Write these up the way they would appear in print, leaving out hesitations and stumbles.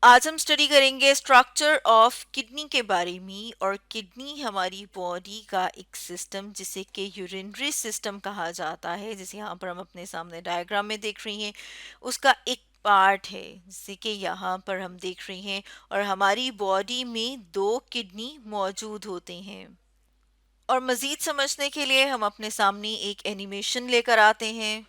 आज हम स्टडी करेंगे स्ट्रक्चर ऑफ किडनी के बारे में। और किडनी हमारी बॉडी का एक सिस्टम जिसे कि यूरिनरी सिस्टम कहा जाता है, जिसे यहाँ पर हम अपने सामने डायग्राम में देख रहे हैं, उसका एक पार्ट है जिसे कि यहाँ पर हम देख रहे हैं। और हमारी बॉडी में दो किडनी मौजूद होते हैं। और मज़ीद समझने के लिए हम अपने सामने एक एनिमेशन लेकर आते हैं।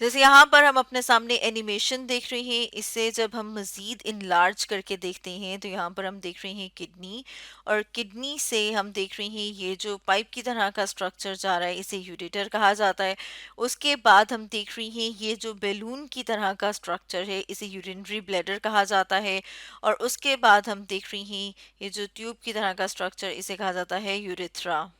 जैसे यहाँ पर हम अपने सामने एनिमेशन देख रहे हैं, इससे जब हम मज़ीद इनलार्ज करके देखते हैं तो यहाँ पर हम देख रहे हैं किडनी। और किडनी से हम देख रहे हैं ये जो पाइप की तरह का स्ट्रक्चर जा रहा है, इसे यूरेटर कहा जाता है। उसके बाद हम देख रहे हैं ये जो बैलून की तरह का स्ट्रक्चर है, इसे यूरिनरी ब्लैडर कहा जाता है। और उसके बाद हम देख रहे हैं ये जो ट्यूब की तरह का स्ट्रक्चर, इसे कहा जाता है यूरेथ्रा।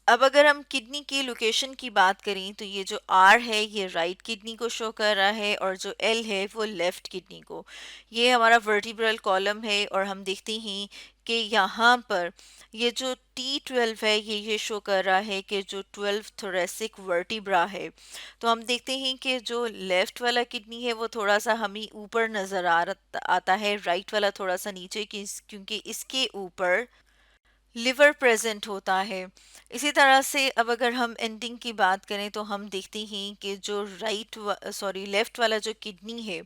अब अगर हम किडनी की लोकेशन की बात करें तो ये जो आर है ये राइट किडनी को शो कर रहा है, और जो एल है वो लेफ्ट किडनी को। ये हमारा वर्टिब्रल कॉलम है। और हम देखते हैं कि यहाँ पर ये जो T12 है ये शो कर रहा है कि जो 12 थोरेसिक वर्टिब्रा है। तो हम देखते हैं कि जो लेफ्ट वाला किडनी है वो थोड़ा सा हमें ऊपर नज़र आता है, राइट वाला थोड़ा सा नीचे, क्योंकि इसके ऊपर लिवर प्रेजेंट होता है। इसी तरह से अब अगर हम एंडिंग की बात करें तो हम देखते हैं कि जो लेफ्ट वाला जो किडनी है,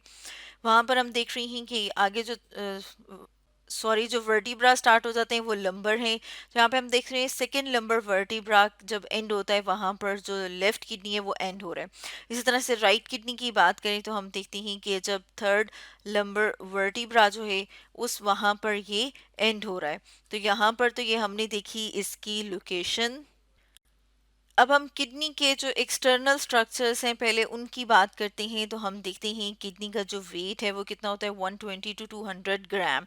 वहाँ पर हम देख रहे हैं कि आगे जो वर्टिब्रा स्टार्ट हो जाते हैं वो लंबर हैं। तो यहाँ पे हम देख रहे हैं सेकंड लंबर वर्टिब्रा जब एंड होता है, वहाँ पर जो लेफ्ट किडनी है वो एंड हो रहा है। इसी तरह से राइट किडनी की बात करें तो हम देखते हैं कि जब थर्ड लंबर वर्टिब्रा जो है उस वहाँ पर ये एंड हो रहा है। तो यहाँ पर तो ये हमने देखी इसकी लोकेशन। अब हम किडनी के जो एक्सटर्नल स्ट्रक्चर्स हैं पहले उनकी बात करते हैं। तो हम देखते हैं किडनी का जो वेट है वो कितना होता है, 120 टू 200 ग्राम।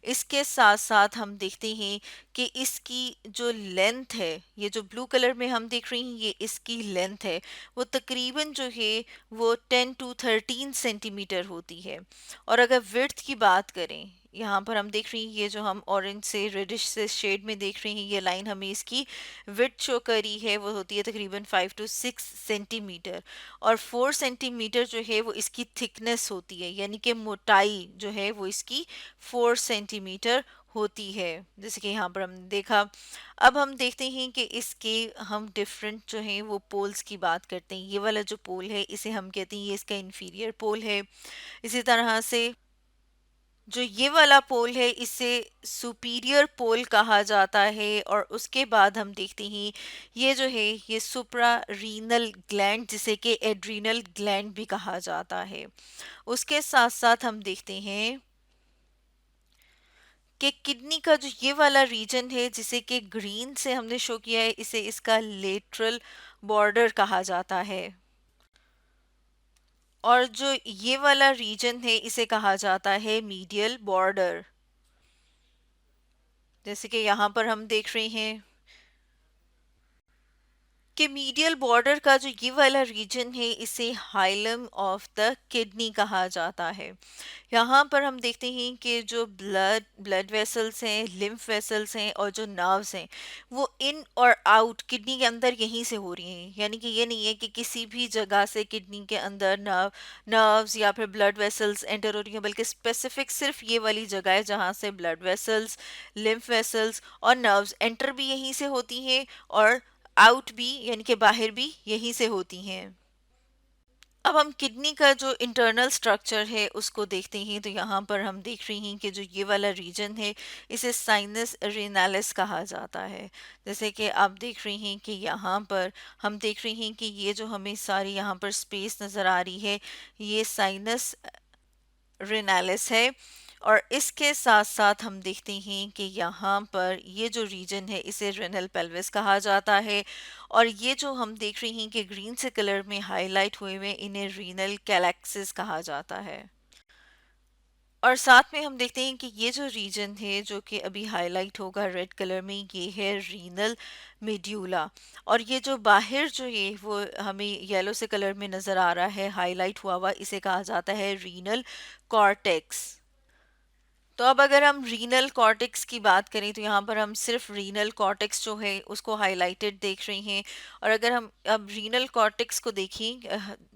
इसके साथ साथ हम देखते हैं कि इसकी जो लेंथ है, ये जो ब्लू कलर में हम देख रहे हैं ये इसकी लेंथ है, वो तकरीबन जो है वो 10 टू 13 सेंटीमीटर होती है। और अगर विड्थ की बात करें, यहाँ पर हम देख रहे हैं ये जो हम ऑरेंज से रेडिश से शेड में देख रहे हैं, ये लाइन हमें इसकी विड्थ शो करी है, वो होती है तकरीबन 5 टू 6 सेंटीमीटर। और 4 सेंटीमीटर जो है वो इसकी थिकनेस होती है, यानी कि मोटाई जो है वो इसकी 4 सेंटीमीटर होती है, जैसे कि यहाँ पर हमने देखा। अब हम देखते हैं कि इसके हम डिफरेंट जो हैं वो पोल्स की बात करते हैं। ये वाला जो पोल है इसे हम कहते हैं ये इसका इंफीरियर पोल है। इसी तरह से जो ये वाला पोल है इसे सुपीरियर पोल कहा जाता है। और उसके बाद हम देखते हैं ये जो है ये सुप्रा रीनल ग्लैंड, जिसे कि एड्रीनल ग्लैंड भी कहा जाता है। उसके साथ साथ हम देखते हैं कि किडनी का जो ये वाला रीजन है जिसे कि ग्रीन से हमने शो किया है, इसे इसका लेटरल बॉर्डर कहा जाता है। और जो ये वाला रीजन है इसे कहा जाता है मीडियल बॉर्डर, जैसे कि यहाँ पर हम देख रहे हैं कि मीडियल बॉर्डर का जो ये वाला रीजन है इसे हाइलम ऑफ द किडनी कहा जाता है। यहाँ पर हम देखते हैं कि जो ब्लड वेसल्स हैं, लिम्फ वेसल्स हैं और जो नर्व्स हैं वो इन और आउट किडनी के अंदर यहीं से हो रही हैं। यानी कि ये नहीं है कि किसी भी जगह से किडनी के अंदर नर्व्स या फिर ब्लड वेसल्स एंटर हो रही हैं, बल्कि स्पेसिफिक सिर्फ ये वाली जगह है जहाँ से ब्लड वेसल्स, लिम्फ वेसल्स और नर्व्स एंटर भी यहीं से होती हैं, और आउट भी यानी कि बाहर भी यहीं से होती हैं। अब हम किडनी का जो इंटरनल स्ट्रक्चर है उसको देखते हैं। तो यहाँ पर हम देख रहे हैं कि जो ये वाला रीजन है इसे साइनस रेनालिस कहा जाता है। जैसे कि आप देख रहे हैं कि यहाँ पर हम देख रहे हैं कि ये जो हमें सारी यहाँ पर स्पेस नज़र आ रही है ये साइनस रेनालिस है। और इसके साथ साथ हम देखते हैं कि यहाँ पर ये जो रीजन है इसे रेनल पेल्विस कहा जाता है। और ये जो हम देख रहे हैं कि ग्रीन से कलर में हाईलाइट हुए हुए इन्हें रीनल कैलेक्सिस कहा जाता है। और साथ में हम देखते हैं कि ये जो रीजन है जो कि अभी हाईलाइट होगा रेड कलर में, ये है रीनल मेड्यूला। और ये जो बाहर जो है वो हमें येलो से कलर में नज़र आ रहा है हाईलाइट हुआ हुआ, इसे कहा जाता है रीनल कॉर्टेक्स। तो अब अगर हम रीनल कॉर्टेक्स की बात करें तो यहाँ पर हम सिर्फ रीनल कॉर्टेक्स जो है उसको हाईलाइटेड देख रहे हैं। और अगर हम अब रीनल कॉर्टेक्स को देखें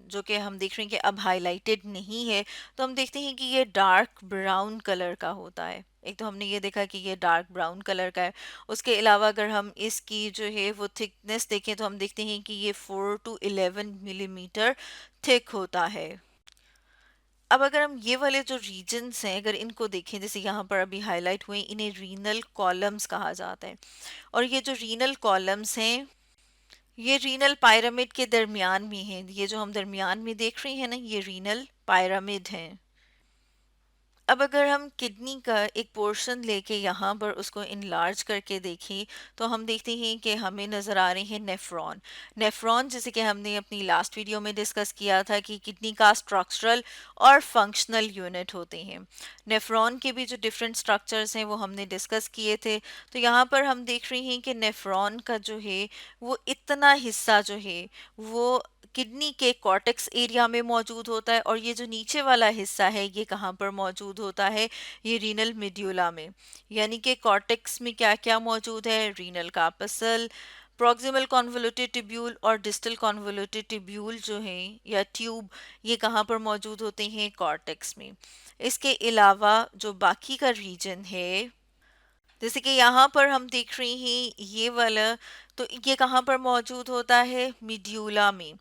जो कि हम देख रहे हैं कि अब हाईलाइटेड नहीं है, तो हम देखते हैं कि ये डार्क ब्राउन कलर का होता है। एक तो हमने ये देखा कि ये डार्क ब्राउन कलर का है। उसके अलावा अगर हम इसकी जो है वो थिकनेस देखें तो हम देखते हैं कि ये 4 to 11 मिलीमीटर थिक होता है। अब अगर हम ये वाले जो रीजन्स हैं अगर इनको देखें, जैसे यहाँ पर अभी हाईलाइट हुए, इन्हें रीनल कॉलम्स कहा जाता है। और ये जो रीनल कॉलम्स हैं ये रीनल पायरामिड के दरमियान में हैं। ये जो हम दरमियान में देख रहे हैं ना, ये रीनल पायरामिड हैं। अब अगर हम किडनी का एक पोर्शन लेके यहाँ पर उसको इनलार्ज करके देखें तो हम देखते हैं कि हमें नज़र आ रहे हैं नेफ्रॉन। नेफ्रॉन जैसे कि हमने अपनी लास्ट वीडियो में डिस्कस किया था कि किडनी का स्ट्रक्चरल और फंक्शनल यूनिट होते हैं। नेफ्रॉन के भी जो डिफरेंट स्ट्रक्चर्स हैं वो हमने डिस्कस किए थे। तो यहाँ पर हम देख रहे हैं कि नेफ्रॉन का जो है वो इतना हिस्सा जो है वो किडनी के कॉर्टेक्स एरिया में मौजूद होता है। और ये जो नीचे वाला हिस्सा है ये कहाँ पर मौजूद होता है, ये रीनल मेड्यूला में। यानी कि कॉर्टेक्स में क्या क्या मौजूद है, renal corpuscle, proximal convoluted tubule और डिस्टल कॉन्वोल्यूटेड ट्यूब्यूल जो है या ट्यूब, ये कहाँ पर मौजूद होते हैं, कॉर्टेक्स में। इसके अलावा जो बाकी का रीजन है, जैसे कि यहाँ पर हम देख रहे हैं ये वाला, तो ये कहाँ पर मौजूद होता है, मिड्यूला में।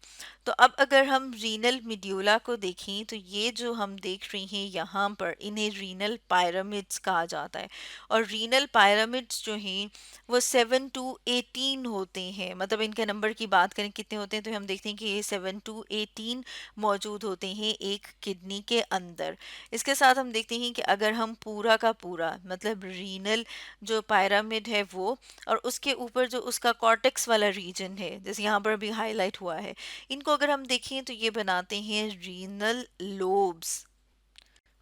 तो अब अगर हम रीनल मिड्यूला को देखें तो ये जो हम देख रहे हैं यहाँ पर, इन्हें रीनल पायरामिड्स कहा जाता है। और रीनल पायरामिड्स जो हैं वो 7 to 18 होते हैं। मतलब इनके नंबर की बात करें कितने होते हैं तो हम देखते हैं कि ये 7 to 18 मौजूद होते हैं एक किडनी के अंदर। इसके साथ हम देखते हैं कि अगर हम पूरा का पूरा मतलब रीनल जो पिरामिड है वो, और उसके ऊपर जो उसका कॉर्टेक्स वाला रीजन है जैसे यहाँ पर अभी हाईलाइट हुआ है, इनको अगर हम देखें तो ये बनाते हैं रीनल लोब्स।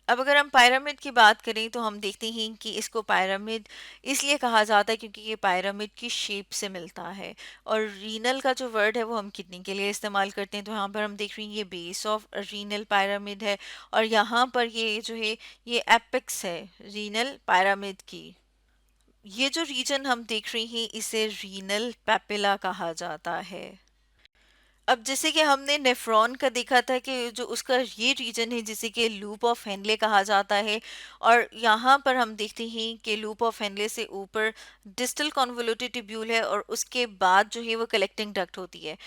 अब अगर हम पिरामिड की बात करें तो हम देखते हैं कि इसको पिरामिड इसलिए कहा जाता है क्योंकि ये पिरामिड की शेप से मिलता है। और रीनल का जो वर्ड है वो हम किडनी के लिए इस्तेमाल करते हैं। तो यहाँ पर हम देख रहे हैं ये बेस ऑफ रीनल पिरामिड है। और यहाँ पर ये जो है ये एपेक्स है रीनल पिरामिड की। ये जो रीजन हम देख रहे हैं इसे रीनल पेपिला कहा जाता है। अब जैसे कि हमने नेफ्रॉन का देखा था कि जो उसका ये रीजन है जिसे कि लूप ऑफ हेनले कहा जाता है। और यहाँ पर हम देखते हैं कि लूप ऑफ हेनले से ऊपर डिस्टल कॉन्वोल्यूटेड ट्यूब्यूल है और उसके बाद जो है वो कलेक्टिंग डक्ट होती है।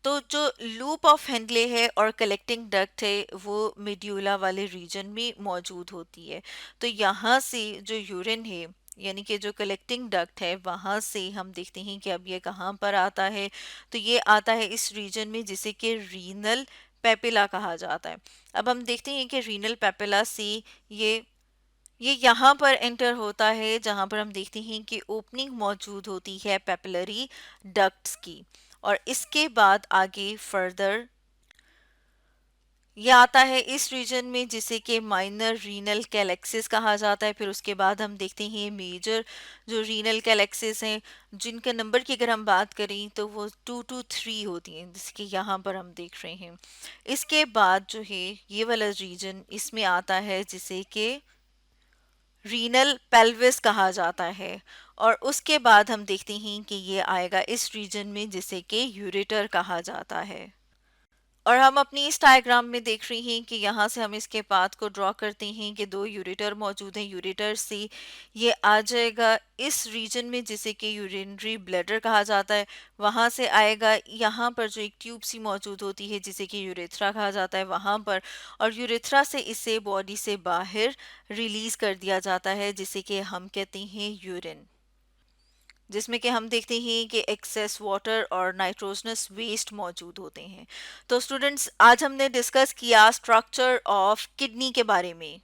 तो जो लूप ऑफ हेनले है और कलेक्टिंग डक्ट है वो मेड्यूला वाले रीजन में मौजूद होती है। तो यहाँ से जो यूरिन है यानी कि जो कलेक्टिंग डक्ट है वहाँ से हम देखते हैं कि अब ये कहाँ पर आता है, तो ये आता है इस रीजन में जिसे कि रीनल पेपिला कहा जाता है। अब हम देखते हैं कि रीनल पेपिला से ये ये यहाँ पर एंटर होता है जहाँ पर हम देखते हैं कि ओपनिंग मौजूद होती है पेपिलरी डक्ट्स की। और इसके बाद आगे फर्दर ये आता है इस रीजन में जिसे कि माइनर रीनल कैलेक्सिस कहा जाता है। फिर उसके बाद हम देखते हैं मेजर जो रीनल कैलेक्सिस हैं जिनके नंबर की अगर हम बात करें तो वो 2 to 3 होती हैं जैसे कि यहाँ पर हम देख रहे हैं। इसके बाद जो है ये वाला रीजन इसमें आता है जिसे कि रीनल पेल्विस कहा जाता है। और उसके बाद हम देखते हैं कि ये आएगा इस रीजन में जिसे कि यूरेटर कहा जाता है। और हम अपनी इस डायग्राम में देख रहे हैं कि यहाँ से हम इसके पाथ को ड्रॉ करते हैं कि दो यूरेटर मौजूद हैं। यूरेटर से ये आ जाएगा इस रीजन में जिसे कि यूरिनरी ब्लैडर कहा जाता है। वहाँ से आएगा यहाँ पर जो एक ट्यूब सी मौजूद होती है जिसे कि यूरेथ्रा कहा जाता है वहाँ पर। और यूरेथ्रा से इसे बॉडी से बाहर रिलीज कर दिया जाता है जिसे कि हम कहते हैं यूरिन, जिसमें कि हम देखते हैं कि एक्सेस वाटर और नाइट्रोजनस वेस्ट मौजूद होते हैं। तो स्टूडेंट्स आज हमने डिस्कस किया स्ट्रक्चर ऑफ किडनी के बारे में।